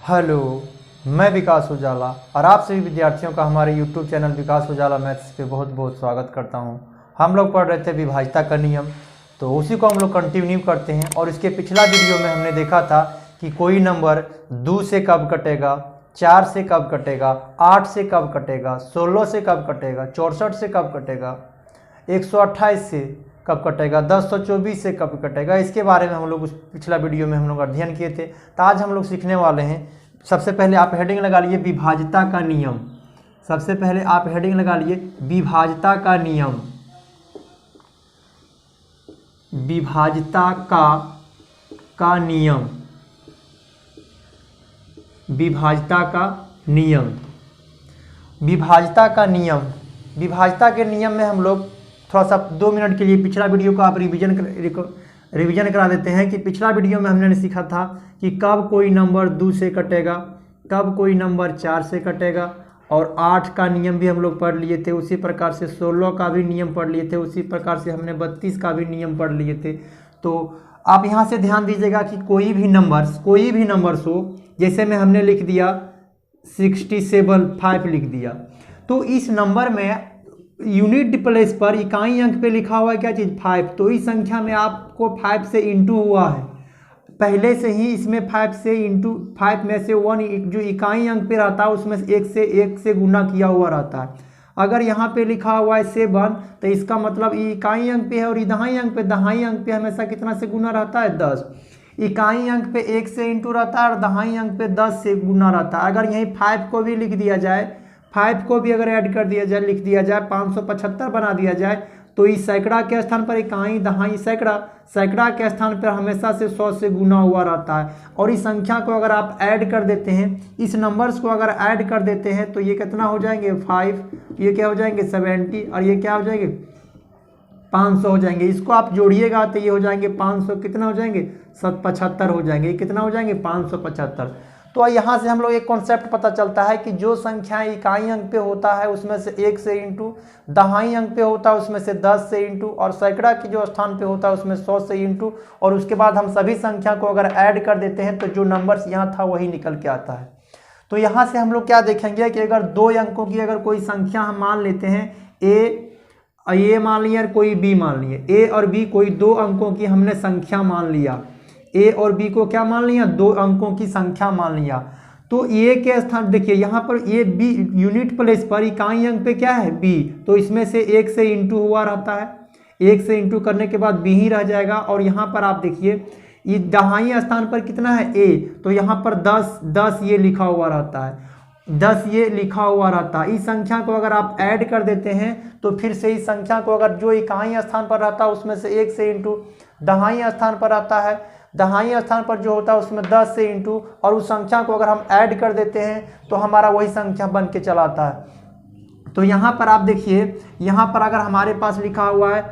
Hello, मैं विकास उजाला और आप सभी विद्यार्थियों का हमारे यूट्यूब चैनल विकास उजाला मैथ्स पे बहुत बहुत स्वागत करता हूं। हम लोग पढ़ रहे थे विभाज्यता का नियम, तो उसी को हम लोग कंटिन्यू करते हैं। और इसके पिछला वीडियो में हमने देखा था कि कोई नंबर 2 से कब कटेगा, 4 से कब कटेगा, 8 से कब कटेगा, 16 से कब कटेगा, 64 से कब कटेगा, 128 से कब कटेगा, 1024 से कब कटेगा। इसके बारे में हम लोग उस पिछला वीडियो में हम लोग अध्ययन किए थे। तो आज हम लोग सीखने वाले हैं। सबसे पहले आप हेडिंग लगा लिए विभाज्यता का नियम। सबसे पहले आप हेडिंग लगा लिए विभाज्यता का नियम। विभाज्यता का नियम। विभाज्यता का नियम। विभाज्यता का नियम। विभाज्यता के नियम में हम लोग थोड़ा सा 2 मिनट के लिए पिछला वीडियो को आप रिवीजन करा देते हैं कि पिछला वीडियो में हमने सीखा था कि कब कोई नंबर 2 से कटेगा, कब कोई नंबर 4 से कटेगा, और 8 का नियम भी हम लोग पढ़ लिए थे। उसी प्रकार से 16 का भी नियम पढ़ लिए थे। उसी प्रकार से हमने 32 का भी नियम पढ़ लिए थे। तो आप यहाँ से ध्यान दीजिएगा कि कोई भी नंबर्स हो, जैसे में हमने लिख दिया 67 लिख दिया, तो इस नंबर में यूनिट प्लेस पर इकाई अंक पे लिखा हुआ है क्या चीज़, 5। तो इस संख्या में आपको 5 से इंटू हुआ है पहले से ही। इसमें 5 से इंटू 5 में से 1 जो इकाई अंक पे रहता है उसमें 1 से गुना किया हुआ रहता है। अगर यहाँ पे लिखा हुआ है 7, तो इसका मतलब ये इकाई अंक पे है, और दहाई अंक पे हमेशा कितना से गुना रहता है, 10। इकाई अंक पे 1 से इंटू रहता है और दहाई अंक पे 10 से गुना रहता है। अगर यहीं 5 को भी लिख दिया जाए, 5 को भी अगर ऐड कर दिया जाए, लिख दिया जाए, 575 बना दिया जाए, तो इस सैकड़ा के स्थान पर इकाई दहाई सैकड़ा के स्थान पर हमेशा से 100 से गुना हुआ रहता है। और इस संख्या को अगर आप ऐड कर देते हैं, इस नंबर्स को अगर ऐड कर देते हैं, तो ये कितना हो जाएंगे, 5, ये क्या हो जाएंगे 70, और ये क्या हो जाएंगे 500 हो जाएंगे। इसको आप जोड़िएगा तो ये हो जाएंगे 500, कितना हो जाएंगे 75 हो जाएंगे। ये कितना हो जाएंगे 575। तो यहाँ से हम लोग एक कॉन्सेप्ट पता चलता है कि जो संख्याएं इकाई अंक पे होता है उसमें से 1 से इंटू, दहाई अंक पे होता है उसमें से 10 से इंटू, और सैकड़ा की जो स्थान पे होता है उसमें 100 से इंटू, और उसके बाद हम सभी संख्या को अगर ऐड कर देते हैं तो जो नंबर्स यहाँ था वही निकल के आता है। तो यहाँ से हम लोग क्या देखेंगे कि अगर 2 अंकों की अगर कोई संख्या हम मान लेते हैं, ए मान लिया और कोई बी मान लिए, ए और बी कोई 2 अंकों की हमने संख्या मान लिया, ए और बी को क्या मान लिया, 2 अंकों की संख्या मान लिया। तो ए के स्थान देखिए यहाँ पर ए बी यूनिट प्लेस पर इकाई अंक पे क्या है, बी, तो इसमें से 1 से इंटू हुआ रहता है। 1 से इंटू करने के बाद बी ही रह जाएगा। और यहाँ पर आप देखिए ये दहाई स्थान पर कितना है, ए, तो यहाँ पर 10 ये लिखा हुआ रहता है, 10 ये लिखा हुआ रहता है। इस संख्या को अगर आप ऐड कर देते हैं तो फिर से इस संख्या को अगर जो इकाई स्थान पर रहता है उसमें से 1 से इंटू, दहाई स्थान पर आता है, दहाई स्थान पर जो होता है उसमें 10 से इंटू, और उस संख्या को अगर हम ऐड कर देते हैं तो हमारा वही संख्या बन के चला आता है। तो यहाँ पर आप देखिए, यहाँ पर अगर हमारे पास लिखा हुआ है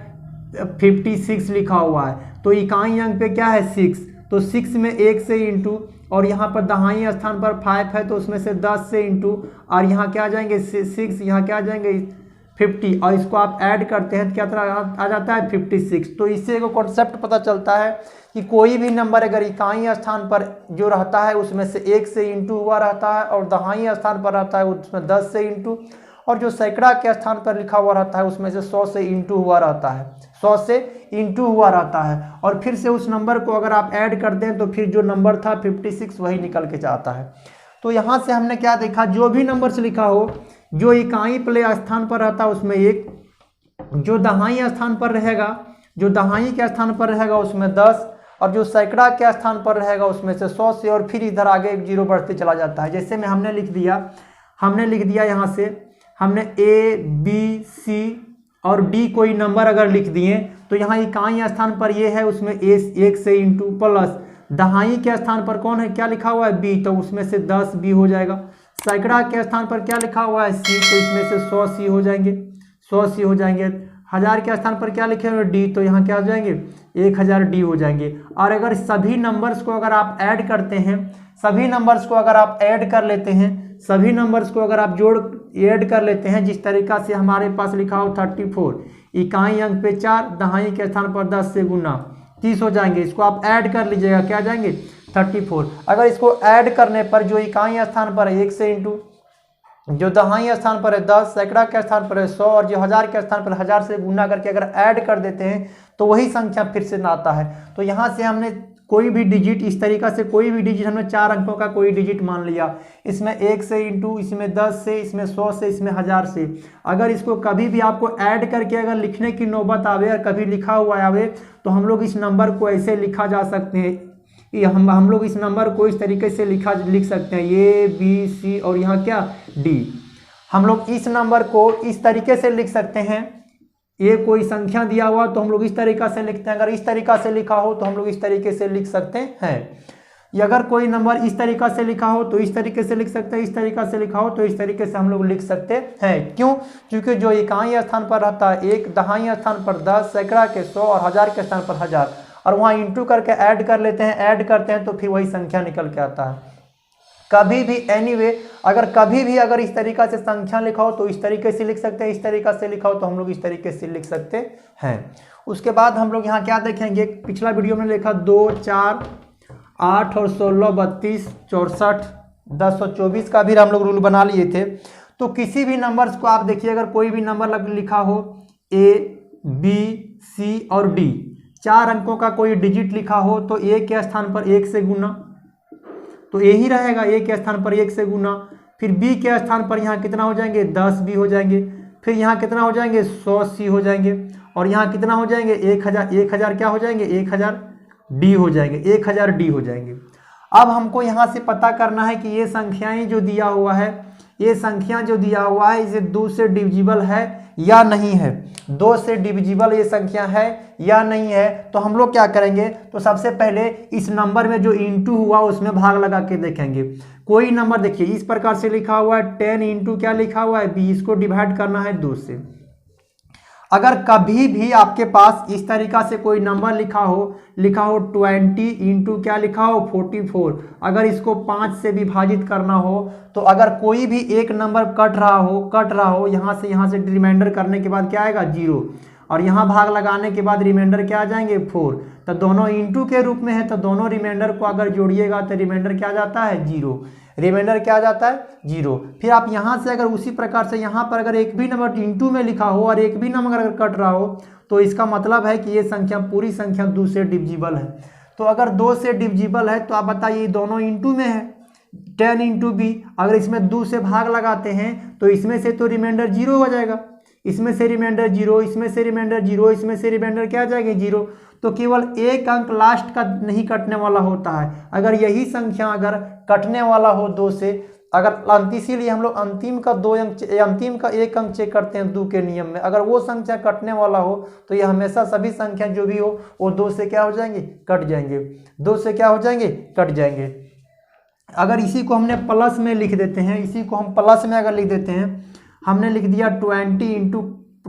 56 लिखा हुआ है, तो इकाई अंक पे क्या है 6, तो 6 में 1 से इंटू, और यहाँ पर दहाई स्थान पर 5 है तो उसमें से 10 से इंटू, और यहाँ क्या आ जाएंगे 6, यहाँ क्या आ जाएंगे 50, और इसको आप ऐड करते हैं तो क्या आ जाता है 56। तो इससे एक कॉन्सेप्ट पता चलता है कि कोई भी नंबर अगर इकाई स्थान पर जो रहता है उसमें से 1 से इंटू हुआ रहता है, और दहाई स्थान पर रहता है उसमें 10 से इंटू, और जो सैकड़ा के स्थान पर लिखा हुआ रहता है उसमें से 100 से इंटू हुआ रहता है, 100 से इंटू हुआ रहता है। और फिर से उस नंबर को अगर आप ऐड करते हैं तो फिर जो नंबर था 56 वही निकल के जाता है। तो यहाँ से हमने क्या देखा, जो भी नंबर से लिखा हो, जो इकाई प्ले स्थान पर रहता है उसमें 1, जो दहाई स्थान पर रहेगा, जो दहाई के स्थान पर रहेगा उसमें 10, और जो सैकड़ा के स्थान पर रहेगा उसमें से 100 से, और फिर इधर आगे 0 बढ़ते चला जाता है। जैसे में हमने लिख दिया यहाँ से हमने ए बी सी और डी कोई नंबर अगर लिख दिए, तो यहाँ इकाई स्थान पर ये है उसमें 1 से इंटू, प्लस दहाई के स्थान पर कौन है, क्या लिखा हुआ है बी, तो उसमें से 10 बी हो जाएगा। सैकड़ा के स्थान पर क्या लिखा हुआ है सी, तो इसमें से 100 सी हो जाएंगे, 100 सी हो जाएंगे। हजार के स्थान पर क्या लिखे हुए डी, तो यहाँ क्या हो जाएंगे 1000 डी हो जाएंगे। और अगर सभी नंबर्स को अगर आप ऐड करते हैं, सभी नंबर्स को अगर आप ऐड कर लेते हैं, सभी नंबर्स को अगर आप ऐड कर लेते हैं, जिस तरीका से हमारे पास लिखा हो 34, इकाई अंक पे 4, दहाई के स्थान पर 10 से गुना 30 हो जाएंगे। इसको आप ऐड कर लीजिएगा, क्या आ जाएंगे 34। अगर इसको ऐड करने पर जो इकाई स्थान पर है 1 से इंटू, जो दहाई स्थान पर है 10, सैकड़ा के स्थान पर है 100 और जो हजार के स्थान पर 1000 से गुना करके अगर ऐड कर देते हैं तो वही संख्या फिर से आता है। तो यहाँ से हमने कोई भी डिजिट इस तरीका से कोई भी डिजिट हमने 4 अंकों का कोई डिजिट मान लिया, इसमें 1 से इंटू, इसमें 10 से, इसमें 100 से, इसमें 1000 से। अगर इसको कभी भी आपको ऐड करके अगर लिखने की नौबत आवे और कभी लिखा हुआ आवे तो हम लोग इस नंबर को ऐसे लिखा जा सकते हैं, हम लोग इस नंबर को इस तरीके से लिख सकते हैं A B C और यहाँ क्या D। हम लोग इस नंबर को इस तरीके से लिख सकते हैं, ये कोई संख्या दिया हुआ तो हम लोग इस तरीका से लिखते हैं, अगर इस तरीका से लिखा हो तो हम लोग इस तरीके से लिख सकते हैं। या अगर कोई नंबर इस तरीका से लिखा हो तो इस तरीके से लिख सकते हैं, इस तरीका से लिखा हो तो इस तरीके से हम लोग लिख सकते हैं। क्यों? क्योंकि जो इकाई स्थान पर रहता है 1, दहाई स्थान पर 10, सैकड़ा के 100 और हजार के स्थान पर 1000 और वहाँ इंटू करके ऐड कर लेते हैं, ऐड करते हैं तो फिर वही संख्या निकल के आता है। कभी भी एनीवे अगर कभी भी अगर इस तरीका से संख्या लिखा हो तो इस तरीके से लिख सकते हैं, इस तरीका से लिखा हो तो हम लोग इस तरीके से लिख सकते हैं। उसके बाद हम लोग यहाँ क्या देखेंगे, पिछला वीडियो में लिखा 2, 4, 8 और 16, 32, 64, 10 और 24 का भी हम लोग रूल बना लिए थे। तो किसी भी नंबर्स को आप देखिए, अगर कोई भी नंबर लिखा हो A, B, C और D, 4 अंकों का कोई डिजिट लिखा हो तो A के स्थान पर 1 से गुना तो A ही रहेगा, A के स्थान पर 1 से गुना, फिर B के स्थान पर यहाँ कितना हो जाएंगे 10 B हो जाएंगे, फिर यहाँ कितना हो जाएंगे 100 C हो जाएंगे और यहाँ कितना हो जाएंगे 1000 क्या हो जाएंगे 1000 D हो जाएंगे, 1000 D हो जाएंगे। अब हमको यहाँ से पता करना है कि ये संख्याएं जो दिया हुआ है, ये संख्या जो दिया हुआ है इसे 2 से डिविजिबल है या नहीं है, 2 से डिविजिबल ये संख्या है या नहीं है। तो हम लोग क्या करेंगे, तो सबसे पहले इस नंबर में जो इंटू हुआ उसमें भाग लगा के देखेंगे। कोई नंबर देखिए इस प्रकार से लिखा हुआ है 10 इंटू क्या लिखा हुआ है 20 को डिवाइड करना है 2 से। अगर कभी भी आपके पास इस तरीका से कोई नंबर लिखा हो 20 इंटू क्या लिखा हो 44, अगर इसको 5 से विभाजित करना हो तो अगर कोई भी एक नंबर कट रहा हो यहाँ से रिमाइंडर करने के बाद क्या आएगा 0 और यहाँ भाग लगाने के बाद रिमाइंडर क्या आ जाएंगे 4, तो दोनों इंटू के रूप में है तो दोनों रिमाइंडर को अगर जोड़िएगा तो रिमाइंडर क्या जाता है 0, रिमाइंडर क्या जाता है 0। फिर आप यहाँ से अगर उसी प्रकार से यहाँ पर अगर एक भी नंबर इंटू में लिखा हो और एक भी नंबर अगर कट रहा हो तो इसका मतलब है कि ये संख्या पूरी संख्या 2 से डिविजिबल है। तो अगर 2 से डिविजिबल है तो आप बताइए दोनों इंटू में है 10 इंटू B, अगर इसमें 2 से भाग लगाते हैं तो इसमें से तो रिमाइंडर 0 हो जाएगा, इसमें से रिमाइंडर 0, इसमें से रिमाइंडर 0, इसमें से रिमाइंडर क्या आ जाएगी 0। तो केवल एक अंक लास्ट का नहीं कटने वाला होता है, अगर यही संख्या अगर कटने वाला हो 2 से, अगर इसीलिए हम लोग अंतिम का एक अंक चेक करते हैं 2 के नियम में, अगर वो संख्या कटने वाला हो तो ये हमेशा सभी संख्या जो भी हो वो 2 से क्या हो जाएंगे कट जाएंगे, 2 से क्या हो जाएंगे कट जाएंगे। अगर इसी को हमने प्लस में लिख देते हैं, इसी को हम प्लस में अगर लिख देते हैं, हमने लिख दिया 20 इंटू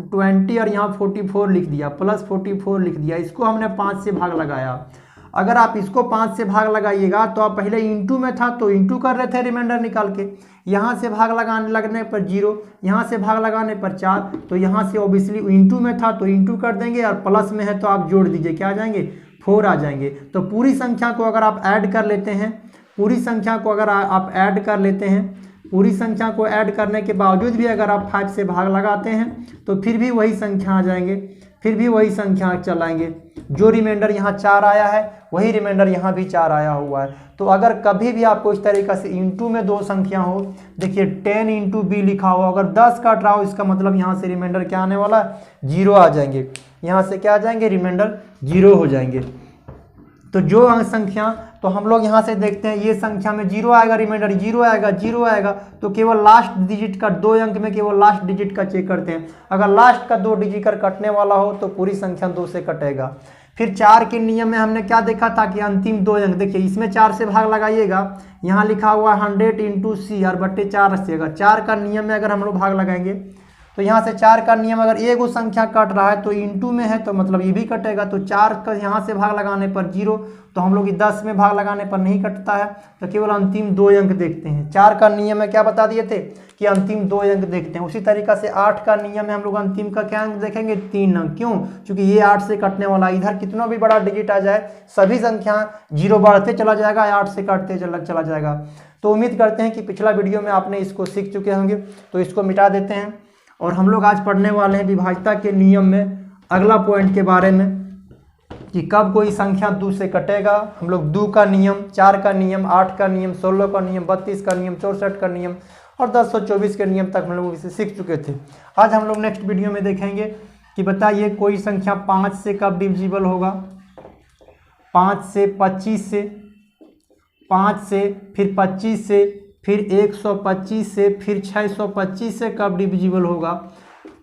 20 और यहाँ 44 लिख दिया, प्लस 44 लिख दिया, इसको हमने 5 से भाग लगाया। अगर आप इसको 5 से भाग लगाइएगा तो आप पहले इंटू में था तो इंटू कर रहे थे रिमाइंडर निकाल के, यहाँ से भाग लगने पर 0, यहाँ से भाग लगाने पर 4, तो यहाँ से ऑब्वियसली इंटू में था तो इंटू कर देंगे और प्लस में है तो आप जोड़ दीजिए क्या आ जाएंगे 4 आ जाएंगे। तो पूरी संख्या को अगर आप ऐड कर लेते हैं, पूरी संख्या को अगर आप ऐड कर लेते हैं, पूरी संख्या को ऐड करने के बावजूद भी अगर आप 5 से भाग लगाते हैं तो फिर भी वही संख्या आ जाएंगे, फिर भी वही संख्या चलाएंगे। जो रिमाइंडर यहाँ 4 आया है वही रिमाइंडर यहाँ भी 4 आया हुआ है। तो अगर कभी भी आपको इस तरीक़ा से इंटू में 2 संख्या हो, देखिए 10 इंटू B लिखा हो, अगर 10 काट रहा हो इसका मतलब यहाँ से रिमाइंडर क्या आने वाला है 0 आ जाएंगे, यहाँ से क्या आ जाएंगे रिमाइंडर 0 हो जाएंगे। तो जो अंक संख्या, तो हम लोग यहाँ से देखते हैं ये संख्या में 0 आएगा, रिमाइंडर 0 आएगा, 0 आएगा, तो केवल लास्ट डिजिट का 2 अंक में केवल लास्ट डिजिट का चेक करते हैं। अगर लास्ट का 2 डिजिट कर कटने वाला हो तो पूरी संख्या 2 से कटेगा। फिर 4 के नियम में हमने क्या देखा था कि अंतिम 2 अंक, देखिए इसमें 4 से भाग लगाइएगा, यहाँ लिखा हुआ 100 इंटू C और बट्टे 4 रखिएगा। 4 का नियम में अगर हम लोग भाग लगाएंगे तो यहाँ से 4 का नियम, अगर एक वो संख्या कट रहा है तो इंटू में है तो मतलब ये भी कटेगा। तो 4 का यहाँ से भाग लगाने पर 0, तो हम लोग 10 में भाग लगाने पर नहीं कटता है, तो केवल अंतिम 2 अंक देखते हैं। 4 का नियम में क्या बता दिए थे कि अंतिम 2 अंक देखते हैं। उसी तरीका से 8 का नियम है, हम लोग अंतिम का क्या अंक देखेंगे 3 अंक। क्यों? क्योंकि ये 8 से कटने वाला, इधर कितना भी बड़ा डिजिट आ जाए सभी संख्या 0 बढ़ते चला जाएगा, 8 से कटते चला जाएगा। तो उम्मीद करते हैं कि पिछला वीडियो में आपने इसको सीख चुके होंगे, तो इसको मिटा देते हैं और हम लोग आज पढ़ने वाले हैं विभाज्यता के नियम में अगला पॉइंट के बारे में कि कब कोई संख्या 2 से कटेगा। हम लोग 2 का नियम, 4 का नियम, 8 का नियम, 16 का नियम, 32 का नियम, 64 का नियम और 1024 के नियम तक हम लोग इसे सीख चुके थे। आज हम लोग नेक्स्ट वीडियो में देखेंगे कि बताइए कोई संख्या 5 से कब डिविजिबल होगा। 5 से, 25 से, 5 से, फिर 25 से, फिर 125 से, फिर 625 से कब डिविजिबल होगा।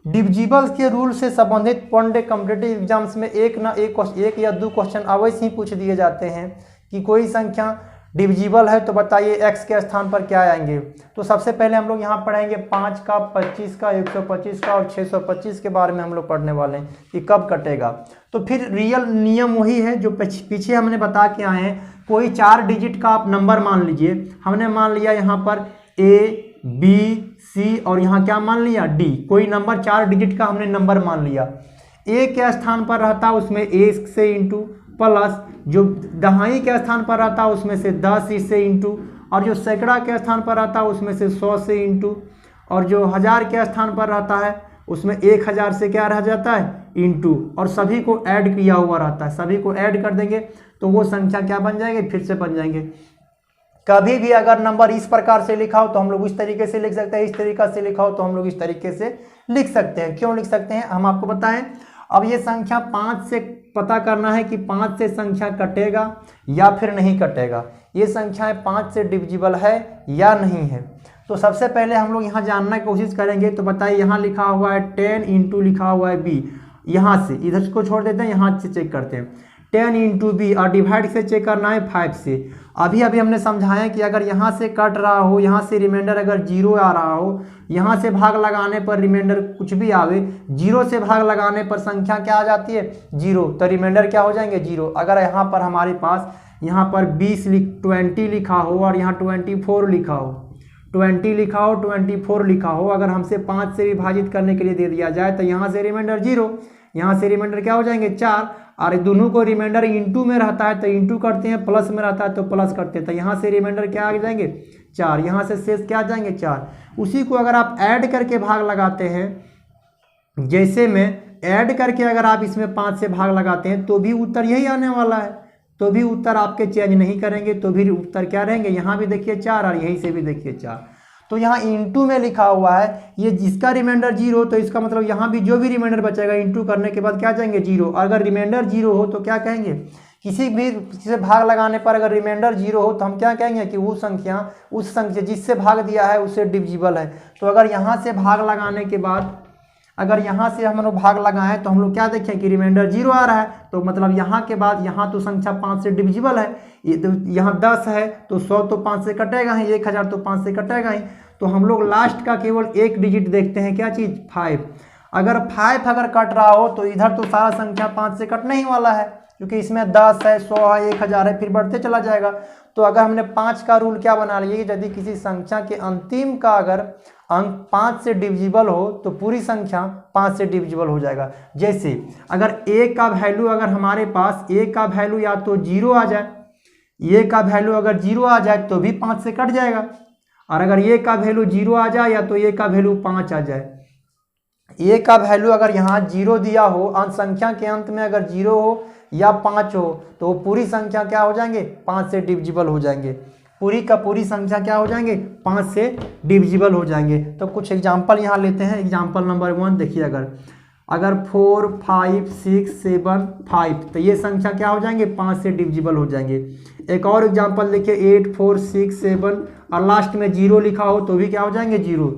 डिविजिबल के रूल से संबंधित वनडे कॉम्पिटिटिव एग्जाम्स में एक या 2 क्वेश्चन अवश्य ही पूछ दिए जाते हैं कि कोई संख्या डिविजिबल है तो बताइए x के स्थान पर क्या आएंगे। तो सबसे पहले हम लोग यहाँ पढ़ेंगे 5 का, 25 का, 125 का और 625 के बारे में हम लोग पढ़ने वाले हैं कि कब कटेगा। तो फिर रियल नियम वही है जो पीछे हमने बता के आए हैं। कोई 4 डिजिट का आप नंबर मान लीजिए, हमने मान लिया यहाँ पर A, B, C और यहाँ क्या मान लिया D। कोई नंबर 4 डिजिट का हमने नंबर मान लिया। A के स्थान पर रहता उसमें A से इंटू प्लस जो दहाई के स्थान पर रहता उसमें से 10 से इंटू और जो सैकड़ा के स्थान पर रहता उसमें से 100 से इंटू और जो 1000 के स्थान पर रहता है उसमें 1000 से क्या रह जाता है इंटू और सभी को ऐड किया हुआ रहता है। सभी को ऐड कर देंगे तो वो संख्या क्या बन जाएगी, फिर से बन जाएंगे। कभी भी अगर नंबर इस प्रकार से लिखा हो तो हम लोग इस तरीके से लिख सकते हैं, इस तरीका से लिखा हो तो हम लोग इस तरीके से लिख सकते हैं। क्यों लिख सकते हैं हम आपको बताएं। अब ये संख्या 5 से पता करना है कि 5 से संख्या कटेगा या फिर नहीं कटेगा, ये संख्याएं 5 से डिविजिबल है या नहीं है। तो सबसे पहले हम लोग यहाँ जानने की कोशिश करेंगे। तो बताइए यहाँ लिखा हुआ है 10 इंटू लिखा हुआ है b, यहाँ से इधर को छोड़ देते हैं, यहाँ से चेक करते हैं 10 इंटू बी और डिवाइड से चेक करना है 5 से। अभी हमने समझाया कि अगर यहाँ से कट रहा हो, यहाँ से रिमाइंडर अगर 0 आ रहा हो, यहाँ से भाग लगाने पर रिमाइंडर कुछ भी आवे, 0 से भाग लगाने पर संख्या क्या आ जाती है 0, तो रिमाइंडर क्या हो जाएंगे 0। अगर यहाँ पर हमारे पास यहाँ पर 20 लिखा हो और यहाँ 24 लिखा हो, 20 लिखा हो, 24 लिखा हो, अगर हमसे 5 से विभाजित करने के लिए दे दिया जाए तो यहाँ से रिमाइंडर 0, यहाँ से रिमाइंडर क्या हो जाएंगे 4 और दोनों को रिमाइंडर इंटू में रहता है तो इंटू करते हैं, प्लस में रहता है तो प्लस करते हैं। तो यहाँ से रिमाइंडर क्या आ जाएंगे 4, यहाँ से शेष क्या आ जाएंगे 4। उसी को अगर आप ऐड करके भाग लगाते हैं, जैसे में ऐड करके अगर आप इसमें 5 से भाग लगाते हैं तो भी उत्तर यही आने वाला है, तो भी उत्तर आपके चेंज नहीं करेंगे, तो भी उत्तर क्या रहेंगे, यहाँ भी देखिए 4 और यहीं से भी देखिए 4। तो यहाँ इंटू में लिखा हुआ है, ये जिसका रिमाइंडर 0 तो इसका मतलब यहाँ भी जो भी रिमाइंडर बचेगा इंटू करने के बाद क्या जाएंगे 0। अगर रिमाइंडर 0 हो तो क्या कहेंगे, किसी से भाग लगाने पर अगर रिमाइंडर 0 हो तो हम क्या कहेंगे कि वो संख्या उस संख्या जिससे भाग दिया है उससे डिविजिबल है। तो अगर यहाँ से भाग लगाने के बाद अगर यहाँ से हम लोग भाग लगाएं तो हम लोग क्या देखें कि रिमाइंडर 0 आ रहा है, तो मतलब यहाँ के बाद यहाँ तो संख्या 5 से डिविजिबल है। ये तो यहाँ 10 है तो 100 तो 5 से कटेगा ही, 1000 तो 5 से कटेगा ही। तो हम लोग लास्ट का केवल एक डिजिट देखते हैं, क्या चीज़ 5। अगर 5 अगर कट रहा हो तो इधर तो सारा संख्या 5 से कटने ही वाला है, क्योंकि इसमें 10 है, 100 है, 1000 है, फिर बढ़ते चला जाएगा। तो अगर हमने 5 का रूल क्या बना लिया कि यदि किसी संख्या के अंतिम का अगर अंक 5 से डिविजिबल हो तो पूरी संख्या 5 से डिविजिबल हो जाएगा। जैसे अगर a का वैल्यू अगर हमारे पास a का वैल्यू या तो 0 आ जाए, a का वैल्यू अगर 0 आ जाए तो भी 5 से कट जाएगा, और अगर a का वैल्यू 0 आ जाए या तो a का वैल्यू 5 आ जाए। a का वैल्यू अगर यहाँ 0 दिया हो, अंत संख्या के अंत में अगर 0 हो या 5 हो तो पूरी संख्या क्या हो जाएंगे 5 से डिविजिबल हो जाएंगे। पूरी का पूरी संख्या क्या हो जाएंगे 5 से डिविजिबल हो जाएंगे। तो कुछ एग्जाम्पल यहाँ लेते हैं। एग्जाम्पल नंबर 1 देखिए, अगर 4 5 6 7 5 तो ये संख्या क्या हो जाएंगे 5 से डिविजिबल हो जाएंगे। एक और एग्जाम्पल देखिए 8 4 6 7 और लास्ट में 0 लिखा हो तो भी क्या हो जाएंगे 0।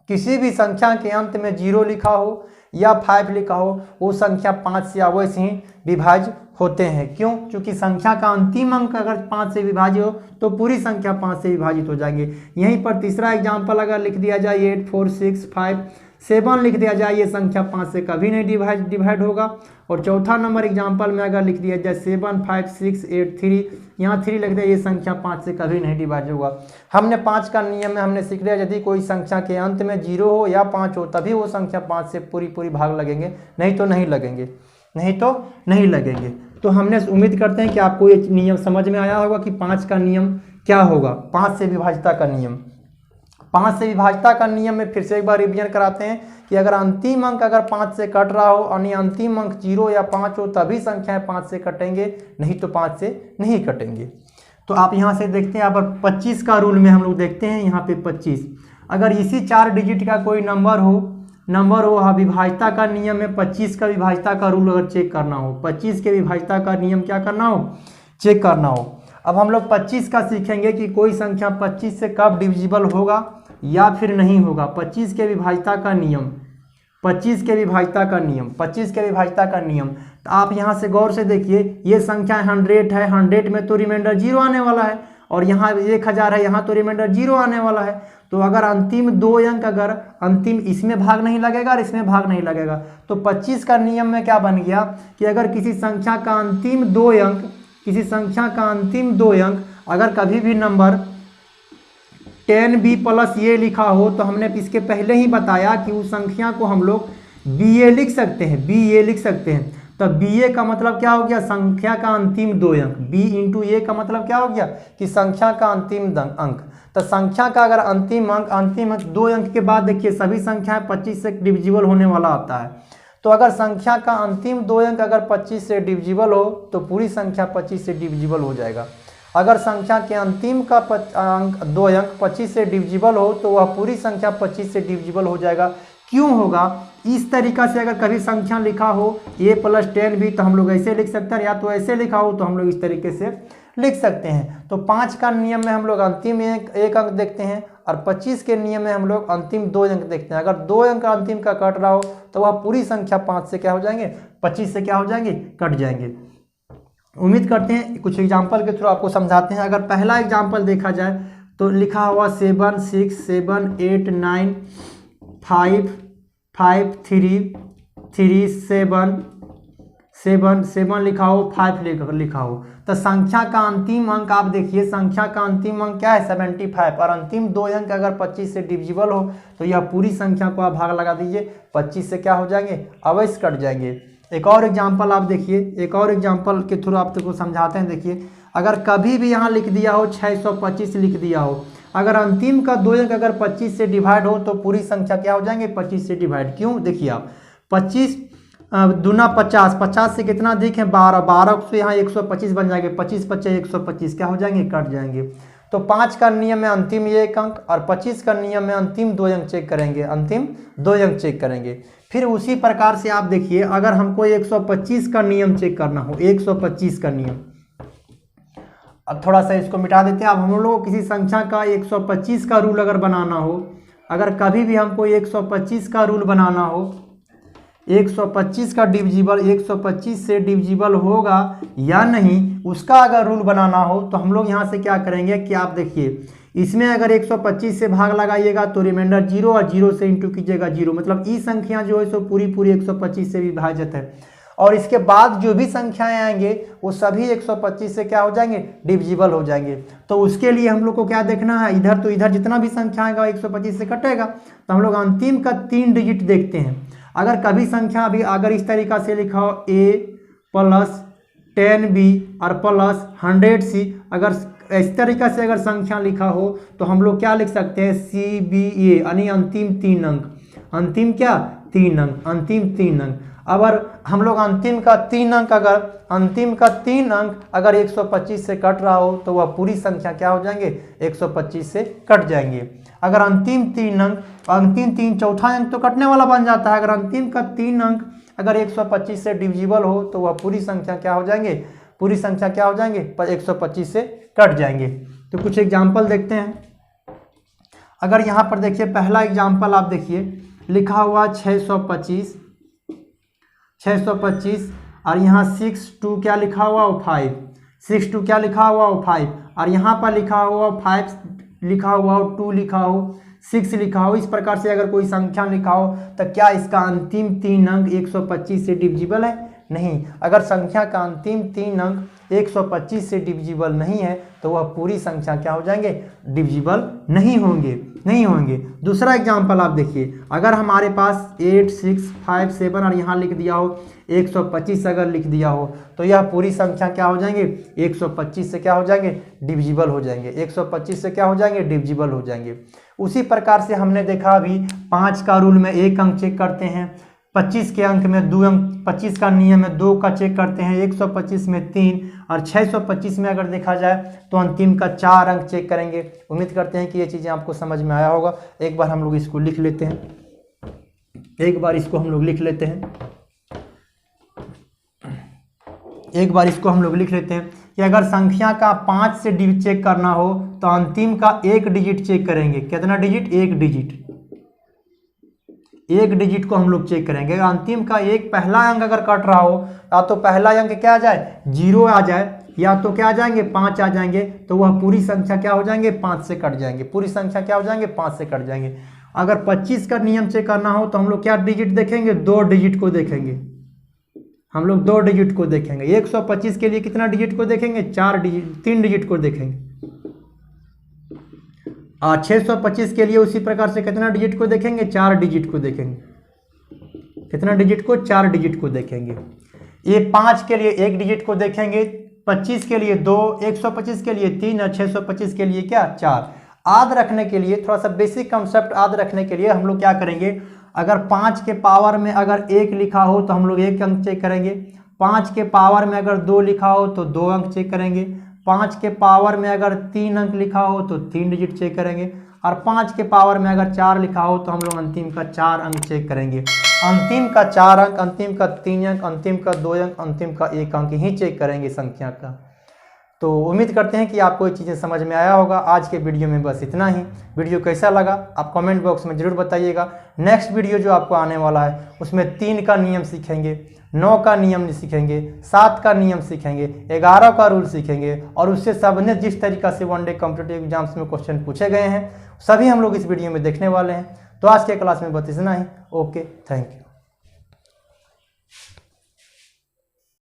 किसी भी संख्या के अंत में 0 लिखा हो या 5 लिखा हो वो संख्या 5 से अवश्य ही विभाज्य होते हैं। क्यों? क्योंकि संख्या का अंतिम अंक अगर 5 से विभाज्य हो तो पूरी संख्या 5 से विभाजित हो जाएंगे। यहीं पर तीसरा एग्जाम्पल अगर लिख दिया जाए 8 4 6 5 7 लिख दिया जाए, ये संख्या 5 से कभी नहीं डिवाइड होगा। और चौथा नंबर एग्जाम्पल में अगर लिख दिया जाए 7 5 6 8 3, यहाँ 3 लिख दिया, ये संख्या 5 से कभी नहीं डिवाइड होगा। हमने 5 का नियम में हमने सीख लिया, यदि कोई संख्या के अंत में 0 हो या 5 हो तभी वो संख्या 5 से पूरी भाग लगेंगे, नहीं तो नहीं लगेंगे। तो हमने उम्मीद करते हैं कि आपको ये नियम समझ में आया होगा कि 5 का नियम क्या होगा, 5 से विभाज्यता का नियम। 5 से विभाज्यता का नियम में फिर से एक बार रिवीजन कराते हैं कि अगर अंतिम अंक अगर 5 से कट रहा हो यानी अंतिम अंक 0 या 5 हो तभी संख्याएं 5 से कटेंगे, नहीं तो 5 से नहीं कटेंगे। तो आप यहाँ से देखते हैं, यहाँ पर 25 का रूल में हम लोग देखते हैं, यहाँ पे 25 अगर इसी 4 डिजिट का कोई नंबर हो हाँ, विभाज्यता का नियम में 25 का विभाज्यता का रूल अगर चेक करना हो, 25 के विभाज्यता का नियम क्या करना हो, चेक करना हो। अब हम लोग 25 का सीखेंगे कि कोई संख्या 25 से कब डिविजिबल होगा या फिर नहीं होगा। 25 के विभाज्यता का नियम, 25 के विभाज्यता का नियम। तो आप यहाँ से गौर से देखिए, ये संख्या 100 है, 100 में तो रिमाइंडर 0 आने वाला है, और यहाँ 1000 है, यहाँ तो रिमाइंडर 0 आने वाला है। तो अगर अंतिम 2 अंक अगर अंतिम इसमें भाग नहीं लगेगा और इसमें भाग नहीं लगेगा, तो 25 का नियम में क्या बन गया कि अगर किसी संख्या का अंतिम 2 अंक अगर कभी भी नंबर 10b प्लस ये लिखा हो तो हमने इसके पहले ही बताया कि उस संख्या को हम लोग BA लिख सकते हैं। तो BA का मतलब क्या हो गया, संख्या का अंतिम 2 अंक। B इंटू A का मतलब क्या हो गया कि संख्या का अंतिम अंक। तो संख्या का अगर अंतिम अंक 2 अंक के बाद देखिए सभी संख्याएं 25 से डिविजिबल होने वाला आता है। तो अगर संख्या का अंतिम 2 अंक अगर 25 से डिविजिबल हो तो पूरी संख्या 25 से डिविजिबल हो जाएगा। अगर संख्या के अंतिम का 2 अंक 25 से डिविजिबल हो तो वह पूरी संख्या 25 से डिविजिबल हो जाएगा। क्यों होगा, इस तरीका से अगर कभी संख्या लिखा हो a प्लस 10b तो हम लोग ऐसे लिख सकते हैं, या तो ऐसे लिखा हो तो हम लोग इस तरीके से लिख सकते हैं। तो 5 का नियम में हम लोग अंतिम एक अंक देखते हैं और 25 के नियम में हम लोग अंतिम 2 अंक देखते हैं। अगर 2 अंक अंतिम का कट रहा हो तो वह पूरी संख्या 5 से क्या हो जाएंगे, 25 से क्या हो जाएंगे, कट जाएंगे। उम्मीद करते हैं कुछ एग्जाम्पल के थ्रू आपको समझाते हैं। अगर पहला एग्जाम्पल देखा जाए तो लिखा हुआ 7 6 7 8 9 5 5 3 3 7 लिखा हो, 5 लिखा हो। तो संख्या का अंतिम अंक आप देखिए, संख्या का अंतिम अंक क्या है 75, और अंतिम 2 अंक अगर 25 से डिविजिबल हो तो यह पूरी संख्या को आप भाग लगा दीजिए, 25 से क्या हो जाएंगे, अवश्य कट जाएंगे। एक और एग्जाम्पल आप देखिए, एक और एग्जाम्पल के थ्रू आपको समझाते हैं। देखिए अगर कभी भी यहाँ लिख दिया हो 625 लिख दिया हो, अगर अंतिम का 2 अंक अगर 25 से डिवाइड हो तो पूरी संख्या क्या हो जाएंगे, 25 से डिवाइड। क्यों, देखिए आप 25 दूना 50, 50 से कितना अधिक है 12, 12 से यहाँ 125 बन जाएंगे, 25 25 125 क्या हो जाएंगे, कट जाएंगे। तो 5 का नियम में अंतिम 1 अंक और 25 का नियम में अंतिम 2 अंक चेक करेंगे, अंतिम 2 अंक चेक करेंगे। फिर उसी प्रकार से आप देखिए अगर हमको 125 का नियम चेक करना हो, 125 का नियम, अब थोड़ा सा इसको मिटा देते हैं। अब हम लोग किसी संख्या का 125 का रूल अगर बनाना हो, अगर कभी भी हमको 125 का रूल बनाना हो, 125 का डिविजिबल 125 से डिविजिबल होगा या नहीं उसका अगर रूल बनाना हो तो हम लोग यहाँ से क्या करेंगे कि आप देखिए इसमें अगर 125 से भाग लगाइएगा तो रिमाइंडर 0 और 0 से इंटू कीजिएगा 0, मतलब ई संख्या जो है सो पूरी 125 से विभाजित है। और इसके बाद जो भी संख्याएं आएंगे वो सभी 125 से क्या हो जाएंगे, डिविजिबल हो जाएंगे। तो उसके लिए हम लोग को क्या देखना है, इधर तो इधर जितना भी संख्या आएगा 125 से कटेगा, तो हम लोग अंतिम का 3 डिजिट देखते हैं। अगर कभी संख्या अभी अगर इस तरीका से लिखा हो a प्लस 10b और प्लस 100c, अगर इस तरीका से अगर संख्या लिखा हो तो हम लोग क्या लिख सकते हैं, CBA यानी अंतिम 3 अंक, अंतिम क्या 3 अंक, अंतिम 3 अंक। अगर हम लोग अंतिम का 3 अंक अगर 125 से कट रहा हो तो वह पूरी संख्या क्या हो जाएंगे, 125 से कट जाएंगे। अगर अंतिम 3 अंक, अंतिम 3 चौथा अंक तो कटने वाला बन जाता है, अगर अंतिम का 3 अंक अगर 125 से डिविजिबल हो तो वह पूरी संख्या क्या हो जाएंगे, पूरी संख्या क्या हो जाएंगे, 125 से कट जाएंगे। तो कुछ एग्जाम्पल देखते हैं। अगर यहाँ पर देखिए पहला एग्जाम्पल आप देखिए लिखा हुआ 625 और यहाँ 6 क्या लिखा हुआ वो 5, 6 क्या लिखा हुआ वो 5, और यहाँ पर लिखा हुआ 5 लिखा हुआ हो, 2 लिखा हो, 6 लिखा हो, इस प्रकार से अगर कोई संख्या लिखा हो तो क्या इसका अंतिम 3 अंक 125 से डिविजिबल है? नहीं। अगर संख्या का अंतिम 3 अंक 125 से डिविजिबल नहीं है तो वह पूरी संख्या क्या हो जाएंगे? डिविजिबल नहीं होंगे। दूसरा एग्जाम्पल आप देखिए, अगर हमारे पास 8, 6, 5, 7 और यहाँ लिख दिया हो 125 अगर लिख दिया हो तो यह पूरी संख्या क्या हो जाएंगे? 125 से क्या हो जाएंगे? डिविजिबल हो जाएंगे। 125 से क्या हो जाएंगे? डिविजिबल हो जाएंगे। उसी प्रकार से हमने देखा अभी 5 का रूल में 1 अंक चेक करते हैं, 25 के अंक में 2 अंक, 25 का नियम में 2 का चेक करते हैं, 125 में 3 और 625 में अगर देखा जाए तो अंतिम का 4 अंक चेक करेंगे। उम्मीद करते हैं कि ये चीज़ें आपको समझ में आया होगा। एक बार हम लोग इसको लिख लेते हैं कि अगर संख्या का 5 से डिजिट चेक करना हो तो अंतिम का 1 डिजिट चेक करेंगे। कितना डिजिट? 1 डिजिट। 1 डिजिट को हम लोग चेक करेंगे। अंतिम का एक पहला अंक अगर कट रहा हो या तो पहला अंक क्या आ जाए? 0 आ जाए, या तो क्या आ जाएंगे? 5 आ जाएंगे, तो वह पूरी संख्या क्या हो जाएंगे? 5 से कट जाएंगे। पूरी संख्या क्या हो जाएंगे? 5 से कट जाएंगे। अगर 25 का नियम चेक करना हो तो हम लोग क्या डिजिट देखेंगे? 2 डिजिट को देखेंगे। हम लोग 2 डिजिट को देखेंगे। 125 के लिए कितना डिजिट को देखेंगे? 3 डिजिट को देखेंगे। 625 के लिए उसी प्रकार से कितना डिजिट को देखेंगे? 4 डिजिट को देखेंगे। कितना डिजिट को? 4 डिजिट को देखेंगे। ये 5 के लिए 1 डिजिट को देखेंगे, 25 के लिए 2, 125 के लिए 3 और 625 के लिए क्या? 4। याद रखने के लिए, थोड़ा सा बेसिक कंसेप्ट याद रखने के लिए हम लोग क्या करेंगे? अगर 5 के पावर में अगर 1 लिखा हो तो हम लोग 1 अंक चेक करेंगे। 5 के पावर में अगर 2 लिखा हो तो 2 अंक चेक करेंगे। 5 के पावर में अगर 3 अंक लिखा हो तो 3 डिजिट चेक करेंगे। और 5 के पावर में अगर 4 लिखा हो तो हम लोग अंतिम का 4 अंक चेक करेंगे। अंतिम का 4 अंक, अंतिम का 3 अंक, अंतिम का 2 अंक, अंतिम का 1 अंक ही चेक करेंगे संख्या का। तो उम्मीद करते हैं कि आपको ये चीज़ें समझ में आया होगा। आज के वीडियो में बस इतना ही। वीडियो कैसा लगा आप कमेंट बॉक्स में ज़रूर बताइएगा। नेक्स्ट वीडियो जो आपको आने वाला है उसमें 3 का नियम सीखेंगे, 9 का नियम सीखेंगे, 7 का नियम सीखेंगे, 11 का रूल सीखेंगे और उससे संबंधित जिस तरीका से वनडे कॉम्पिटिटिव एग्जाम्स में क्वेश्चन पूछे गए हैं सभी हम लोग इस वीडियो में देखने वाले हैं। तो आज के क्लास में बस इतना ही। Okay, thank you.